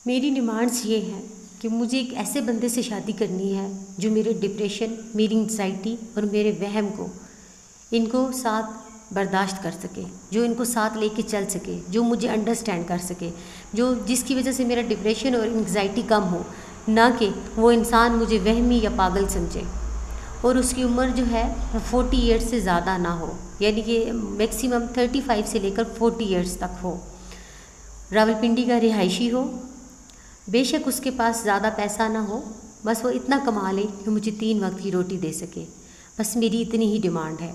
मेरी डिमांड्स ये हैं कि मुझे एक ऐसे बंदे से शादी करनी है जो मेरे डिप्रेशन, मेरी एंग्जाइटी और मेरे वहम को इनको साथ बर्दाश्त कर सके, जो इनको साथ लेके चल सके, जो मुझे अंडरस्टैंड कर सके, जो जिसकी वजह से मेरा डिप्रेशन और एंग्जाइटी कम हो, ना कि वो इंसान मुझे वहमी या पागल समझे। और उसकी उम्र जो है वो 40 ईयर्स से ज़्यादा ना हो, यानी कि मैक्सिमम 35 से लेकर 40 ईयर्स तक हो, रावलपिंडी का रिहायशी हो, बेशक उसके पास ज़्यादा पैसा ना हो, बस वो इतना कमा ले कि मुझे 3 वक्त की रोटी दे सके। बस मेरी इतनी ही डिमांड है।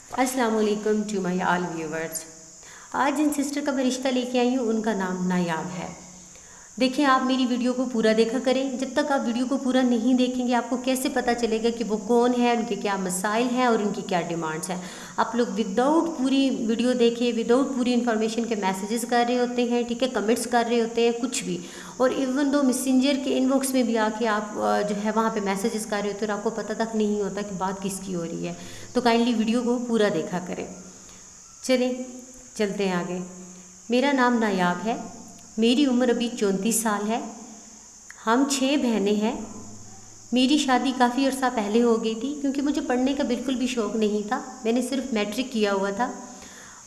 अस्सलाम वालेकुम टू माय ऑल व्यूवर्स। आज जिन सिस्टर का मैं रिश्ता लेके आई हूँ उनका नाम नायाब है। देखिए, आप मेरी वीडियो को पूरा देखा करें। जब तक आप वीडियो को पूरा नहीं देखेंगे आपको कैसे पता चलेगा कि वो कौन है, उनके क्या मसाइल हैं और उनकी क्या डिमांड्स हैं। आप लोग विदाउट पूरी वीडियो देखे, विदाउट पूरी इन्फॉर्मेशन के मैसेजेस कर रहे होते हैं, ठीक है, कमेंट्स कर रहे होते हैं, कुछ भी, और इवन दो मैसेंजर के इनबॉक्स में भी आके आप जो है वहाँ पे मैसेजेस कर रहे होते हैं और आपको पता तक नहीं होता कि बात किसकी हो रही है। तो काइंडली वीडियो को पूरा देखा करें। चलें चलते हैं आगे। मेरा नाम नायाब है, मेरी उम्र अभी 34 साल है। हम 6 बहनें हैं। मेरी शादी काफ़ी अर्सा पहले हो गई थी क्योंकि मुझे पढ़ने का बिल्कुल भी शौक़ नहीं था। मैंने सिर्फ मैट्रिक किया हुआ था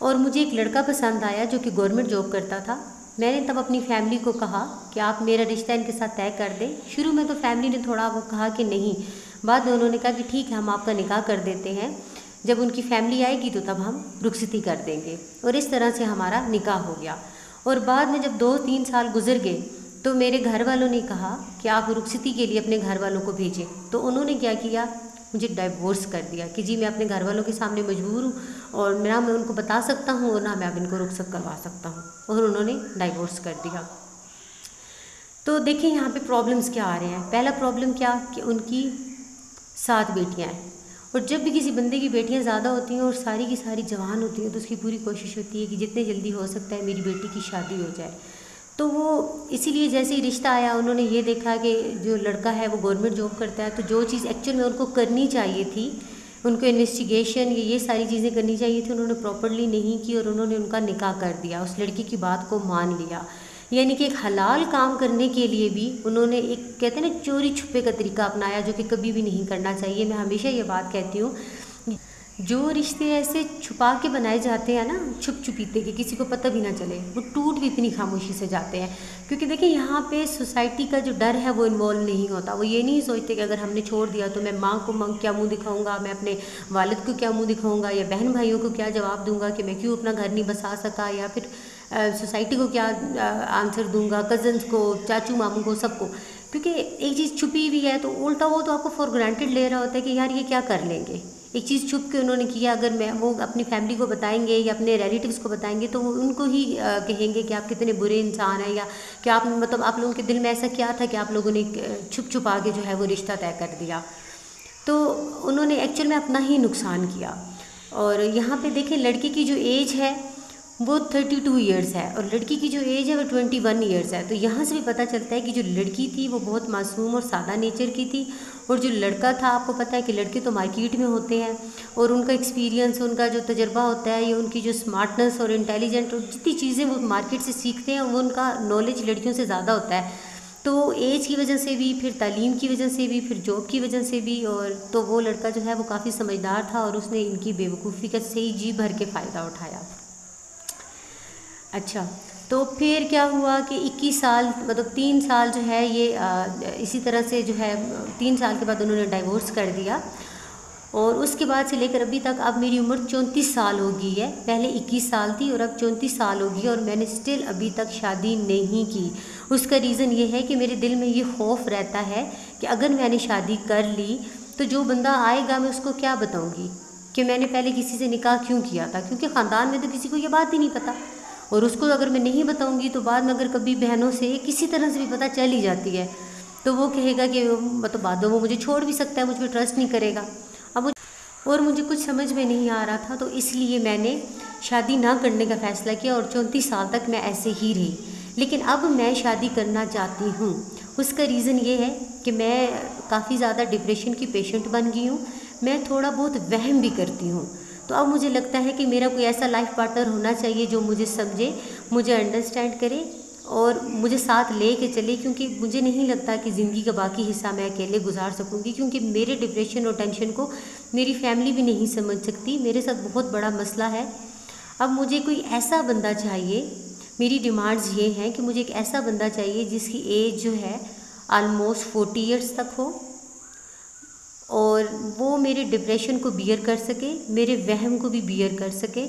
और मुझे एक लड़का पसंद आया जो कि गवर्नमेंट जॉब करता था। मैंने तब अपनी फैमिली को कहा कि आप मेरा रिश्ता इनके साथ तय कर दें। शुरू में तो फैमिली ने थोड़ा वो कहा कि नहीं, बाद में उन्होंने कहा कि ठीक है, हम आपका निकाह कर देते हैं, जब उनकी फैमिली आएगी तो तब हम रुखसती कर देंगे। और इस तरह से हमारा निकाह हो गया। और बाद में जब 2-3 साल गुजर गए तो मेरे घर वालों ने कहा कि आप रुखसती के लिए अपने घर वालों को भेजें। तो उन्होंने क्या किया, मुझे डाइवोर्स कर दिया कि जी मैं अपने घर वालों के सामने मजबूर हूँ और ना मैं उनको बता सकता हूँ और ना मैं अब इनको रुखसत करवा सकता हूँ, और उन्होंने डाइवोर्स कर दिया। तो देखिए यहाँ पे प्रॉब्लम्स क्या आ रहे हैं। पहला प्रॉब्लम क्या कि उनकी 7 बेटियाँ हैं, और जब भी किसी बंदे की बेटियां ज़्यादा होती हैं और सारी की सारी जवान होती हैं तो उसकी पूरी कोशिश होती है कि जितने जल्दी हो सकता है मेरी बेटी की शादी हो जाए। तो वो इसीलिए जैसे ही रिश्ता आया उन्होंने ये देखा कि जो लड़का है वो गवर्नमेंट जॉब करता है, तो जो चीज़ एक्चुअल में उनको करनी चाहिए थी, उनको इन्वेस्टिगेशन ये सारी चीज़ें करनी चाहिए थी, उन्होंने प्रॉपरली नहीं की और उन्होंने उनका निकाह कर दिया, उस लड़की की बात को मान लिया। यानी कि एक हलाल काम करने के लिए भी उन्होंने एक कहते हैं ना चोरी छुपे का तरीका अपनाया, जो कि कभी भी नहीं करना चाहिए। मैं हमेशा ये बात कहती हूँ, जो रिश्ते ऐसे छुपा के बनाए जाते हैं ना, छुप छुपीते कि किसी को पता भी ना चले, वो टूट भी इतनी खामोशी से जाते हैं। क्योंकि देखिए यहाँ पे सोसाइटी का जो डर है वो इन्वॉल्व नहीं होता। वो ये नहीं सोचते कि अगर हमने छोड़ दिया तो मैं माँ को क्या मुँह दिखाऊंगा, मैं अपने वालिद को क्या मुँह दिखाऊंगा, या बहन भाइयों को क्या जवाब दूंगा कि मैं क्यों अपना घर नहीं बसा सका, या फिर सोसाइटी को क्या आंसर दूंगा, कज़न्स को, चाचू मामू को, सबको। क्योंकि एक चीज़ छुपी हुई है तो उल्टा वो तो आपको फॉर ग्रांटेड ले रहा होता है कि यार ये क्या कर लेंगे। एक चीज़ छुप के उन्होंने किया, अगर मैं वो अपनी फैमिली को बताएंगे या अपने रिलेटिव्स को बताएंगे तो वो उनको ही कहेंगे कि आप कितने बुरे इंसान हैं, या कि आप मतलब आप लोगों के दिल में ऐसा क्या था कि आप लोगों ने छुप छुपा के जो है वो रिश्ता तय कर दिया। तो उन्होंने एक्चुअल में अपना ही नुकसान किया। और यहाँ पे देखें, लड़की की जो एज है वो 32 ईयर्स है और लड़की की जो एज है वो 21 ईयर्स है। तो यहाँ से भी पता चलता है कि जो लड़की थी वो बहुत मासूम और सादा नेचर की थी, और जो लड़का था, आपको पता है कि लड़के तो मार्केट में होते हैं और उनका एक्सपीरियंस, उनका जो तजर्बा होता है, या उनकी जो स्मार्टनेस और इंटेलिजेंट और जितनी चीज़ें वो मार्केट से सीखते हैं वो उनका नॉलेज लड़कियों से ज़्यादा होता है। तो एज की वजह से भी, फिर तालीम की वजह से भी, फिर जॉब की वजह से भी, और तो वो लड़का जो है वो काफ़ी समझदार था और उसने इनकी बेवकूफ़ी का सही जी भर के फ़ायदा उठाया। अच्छा, तो फिर क्या हुआ कि 21 साल मतलब 3 साल जो है ये इसी तरह से जो है 3 साल के बाद उन्होंने डाइवोर्स कर दिया। और उसके बाद से लेकर अभी तक अब मेरी उम्र 34 साल हो गई है। पहले 21 साल थी और अब 34 साल हो गई और मैंने स्टिल अभी तक शादी नहीं की। उसका रीज़न ये है कि मेरे दिल में ये खौफ रहता है कि अगर मैंने शादी कर ली तो जो बंदा आएगा मैं उसको क्या बताऊँगी कि मैंने पहले किसी से निकाह क्यों किया था, क्योंकि ख़ानदान में तो किसी को ये बात ही नहीं पता। और उसको अगर मैं नहीं बताऊंगी तो बाद में अगर कभी बहनों से किसी तरह से भी पता चल ही जाती है तो वो कहेगा कि मतलब बाद में वो मुझे छोड़ भी सकता है, मुझ पर ट्रस्ट नहीं करेगा। और मुझे कुछ समझ में नहीं आ रहा था, तो इसलिए मैंने शादी ना करने का फ़ैसला किया और 34 साल तक मैं ऐसे ही रही। लेकिन अब मैं शादी करना चाहती हूँ। उसका रीज़न ये है कि मैं काफ़ी ज़्यादा डिप्रेशन की पेशेंट बन गई हूँ। मैं थोड़ा बहुत वहम भी करती हूँ। तो अब मुझे लगता है कि मेरा कोई ऐसा लाइफ पार्टनर होना चाहिए जो मुझे समझे, मुझे अंडरस्टैंड करे और मुझे साथ ले के चले, क्योंकि मुझे नहीं लगता कि ज़िंदगी का बाकी हिस्सा मैं अकेले गुजार सकूँगी, क्योंकि मेरे डिप्रेशन और टेंशन को मेरी फैमिली भी नहीं समझ सकती। मेरे साथ बहुत बड़ा मसला है। अब मुझे कोई ऐसा बंदा चाहिए, मेरी डिमांड्स ये हैं कि मुझे एक ऐसा बंदा चाहिए जिसकी एज जो है ऑलमोस्ट 40 ईयर्स तक हो, और वो मेरे डिप्रेशन को बियर कर सके, मेरे वहम को भी बियर कर सके।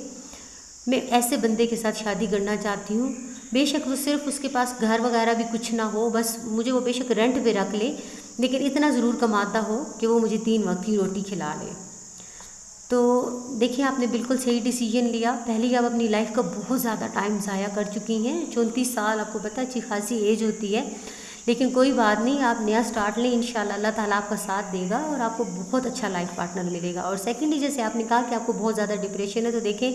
मैं ऐसे बंदे के साथ शादी करना चाहती हूँ। बेशक वो सिर्फ उसके पास घर वगैरह भी कुछ ना हो, बस मुझे वो बेशक रेंट पे रख ले, लेकिन इतना ज़रूर कमाता हो कि वो मुझे 3 वक्त की रोटी खिला ले। तो देखिए, आपने बिल्कुल सही डिसीजन लिया। पहले आप अपनी लाइफ का बहुत ज़्यादा टाइम ज़ाया कर चुकी हैं। 34 साल आपको पता है अच्छी खासी एज होती है, लेकिन कोई बात नहीं, आप नया स्टार्ट लें, इंशाल्लाह अल्लाह ताला आपका साथ देगा और आपको बहुत अच्छा लाइफ पार्टनर मिलेगा। और सेकेंडली, जैसे आपने कहा कि आपको बहुत ज़्यादा डिप्रेशन है, तो देखें,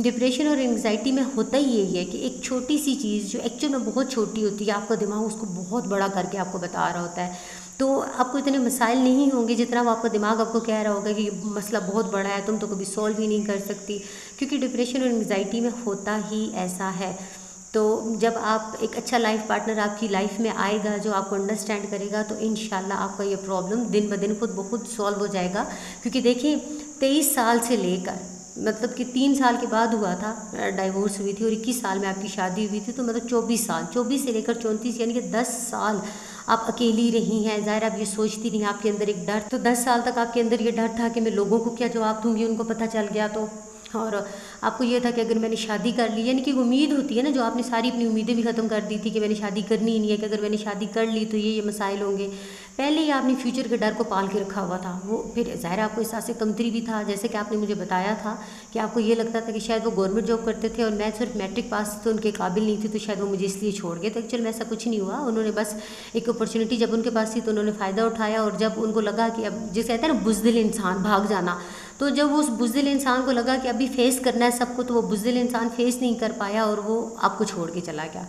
डिप्रेशन और एंग्जाइटी में होता ही यही है कि एक छोटी सी चीज़ जो एक्चुअल में बहुत छोटी होती है, आपका दिमाग उसको बहुत बड़ा करके आपको बता रहा होता है। तो आपको इतने मसाइल नहीं होंगे जितना वो आपका दिमाग आपको कह रहा होगा कि मसला बहुत बड़ा है, तुम तो कभी सॉल्व ही नहीं कर सकती, क्योंकि डिप्रेशन और एंग्जाइटी में होता ही ऐसा है। तो जब आप एक अच्छा लाइफ पार्टनर आपकी लाइफ में आएगा जो आपको अंडरस्टैंड करेगा, तो इंशाल्लाह आपका ये प्रॉब्लम दिन ब दिन खुद ब खुद सॉल्व हो जाएगा। क्योंकि देखिए, 23 साल से लेकर, मतलब कि 3 साल के बाद हुआ था डाइवोर्स हुई थी, और 21 साल में आपकी शादी हुई थी, तो मतलब 24 साल, 24 से लेकर 34 यानी कि 10 साल आप अकेली रही हैं। ज़ाहिर आप ये सोचती नहीं, आपके अंदर एक डर, तो 10 साल तक आपके अंदर ये डर था कि मैं लोगों को क्या जवाब दूंगी, उनको पता चल गया तो। और आपको ये था कि अगर मैंने शादी कर ली, यानी कि उम्मीद होती है ना, जो आपने सारी अपनी उम्मीदें भी ख़त्म कर दी थी कि मैंने शादी करनी ही नहीं है, कि अगर मैंने शादी कर ली तो ये मसाइल होंगे। पहले ही आपने फ्यूचर के डर को पाल के रखा हुआ था। वो फिर ज़ाहिर आपको एहसास कमतरी भी था, जैसे कि आपने मुझे बताया था कि आपको ये लगता था कि शायद वो गवर्नमेंट जॉब करते थे और मैं सिर्फ मैट्रिक पास तो उनके काबिल नहीं थी, तो शायद वो मुझे इसलिए छोड़ गए। तो एक्चुअल में ऐसा कुछ नहीं हुआ। उन्होंने बस एक अपॉर्चुनिटी जब उनके पास थी तो उन्होंने फ़ायदा उठाया, और जब उनको लगा कि अब जैसे कहते हैं ना बुज़दिल इंसान भाग जाना, तो जब उस बुज़दिल इंसान को लगा कि अभी फेस करना है सबको, तो वो बुज़दिल इंसान फेस नहीं कर पाया और वो आपको छोड़ के चला गया।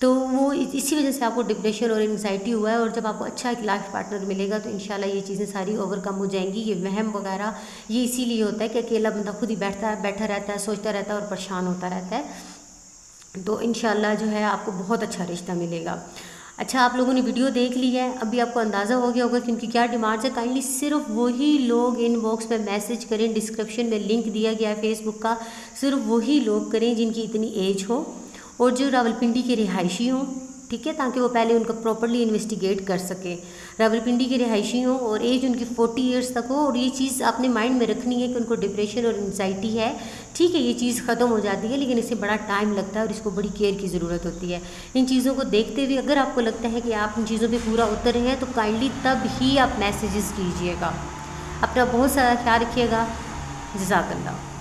तो वो इसी वजह से आपको डिप्रेशन और एंग्जाइटी हुआ है। और जब आपको अच्छा एक लाइफ पार्टनर मिलेगा तो इंशाल्लाह ये चीज़ें सारी ओवरकम हो जाएंगी। ये वहम वगैरह ये इसीलिए होता है कि अकेला बंदा खुद ही बैठा रहता है, सोचता रहता है और परेशान होता रहता है। तो इंशाल्लाह जो है आपको बहुत अच्छा रिश्ता मिलेगा। अच्छा, आप लोगों ने वीडियो देख ली है, अभी आपको अंदाज़ा हो गया होगा कि उनकी क्या डिमांड्स है। काइंडली सिर्फ वही लोग इनबॉक्स में मैसेज करें, डिस्क्रिप्शन में लिंक दिया गया है फेसबुक का, सिर्फ वही लोग करें जिनकी इतनी एज हो और जो रावलपिंडी के रिहायशी हों, ठीक है, ताकि वो पहले उनका प्रॉपर्ली इन्वेस्टिगेट कर सके। रावलपिंडी के रिहायशी हों और एज उनकी 40 ईयर्स तक हो। और ये चीज़ आपने माइंड में रखनी है कि उनको डिप्रेशन और एंग्जाइटी है। ठीक है, ये चीज़ ख़त्म हो जाती है, लेकिन इससे बड़ा टाइम लगता है और इसको बड़ी केयर की ज़रूरत होती है। इन चीज़ों को देखते हुए अगर आपको लगता है कि आप इन चीज़ों पर पूरा उतर रहे हैं, तो काइंडली तब ही आप मैसेजेस कीजिएगा। अपना बहुत सारा ख्याल रखिएगा। जज़ाकल्लाह।